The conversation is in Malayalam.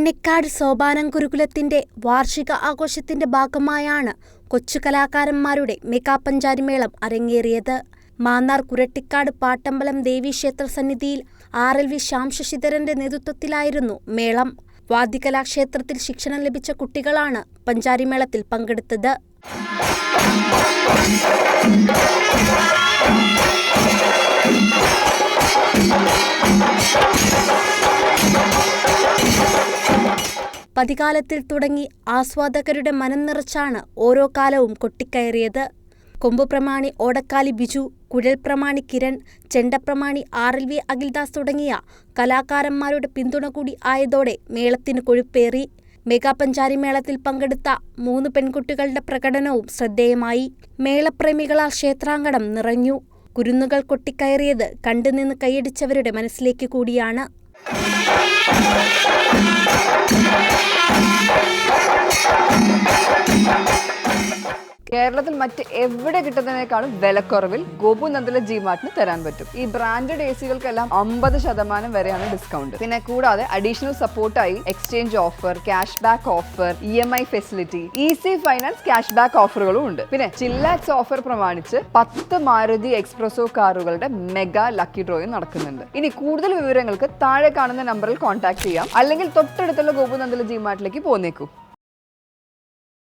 മണ്ണക്കാട് സോപാനം ഗുരുകുലത്തിന്റെ വാർഷിക ആഘോഷത്തിന്റെ ഭാഗമായാണ് കൊച്ചു കലാകാരന്മാരുടെ മെഗാ പഞ്ചാരിമേളം അരങ്ങേറിയത്. മാന്നാർ കുരട്ടിക്കാട് പാട്ടമ്പലം ദേവീക്ഷേത്ര സന്നിധിയിൽ RLV ശ്യാം ശശിധരന്റെ നേതൃത്വത്തിലായിരുന്നു മേളം. വാദ്യകലാക്ഷേത്രത്തിൽ ശിക്ഷണം ലഭിച്ച കുട്ടികളാണ് പഞ്ചാരിമേളത്തിൽ പങ്കെടുത്തത്. പതികാലത്തിൽ തുടങ്ങി ആസ്വാദകരുടെ മനം നിറച്ചാണ് ഓരോ കാലവും കൊട്ടിക്കയറിയത്. കൊമ്പുപ്രമാണി ഓടക്കാലി ബിജു, കുഴൽപ്രമാണി കിരൺ, ചെണ്ടപ്രമാണി RLV അഖിൽദാസ് തുടങ്ങിയ കലാകാരന്മാരുടെ പിന്തുണ കൂടി ആയതോടെ മേളത്തിന് കൊഴുപ്പേറി. മെഗാ പഞ്ചാരിമേളത്തിൽ പങ്കെടുത്ത 3 പെൺകുട്ടികളുടെ പ്രകടനവും ശ്രദ്ധേയമായി. മേളപ്രേമികളാൽ ക്ഷേത്രാങ്കണം നിറഞ്ഞു. കുരുന്നുകൾ കൊട്ടിക്കയറിയത് കണ്ടുനിന്ന് കൈയടിച്ചവരുടെ മനസ്സിലേക്ക് കൂടിയാണ്. കേരളത്തിൽ മറ്റ് എവിടെ കിട്ടുന്നതിനേക്കാളും വിലക്കുറവിൽ ഗോപു നന്ദല ജിമാർട്ടിന് തരാൻ പറ്റും. ഈ ബ്രാൻഡഡ് ACകൾക്കെല്ലാം 50% വരെയാണ് ഡിസ്കൗണ്ട്. പിന്നെ കൂടാതെ അഡീഷണൽ സപ്പോർട്ടായി exchange offer, cash back offer, EMI facility, easy finance cash back ഓഫറുകളും ഉണ്ട്. പിന്നെ ചില്ലാക്സ് ഓഫർ പ്രമാണിച്ച് 10 മാരുതി എക്സ്പ്രസോ കാറുകളുടെ മെഗാ ലക്കി ഡ്രോയും നടക്കുന്നുണ്ട്. ഇനി കൂടുതൽ വിവരങ്ങൾക്ക് താഴെ കാണുന്ന നമ്പറിൽ കോൺടാക്ട് ചെയ്യാം, അല്ലെങ്കിൽ തൊട്ടടുത്തുള്ള ഗോപു നന്ദല ജിമാർട്ടിലേക്ക് പോന്നേക്കൂ.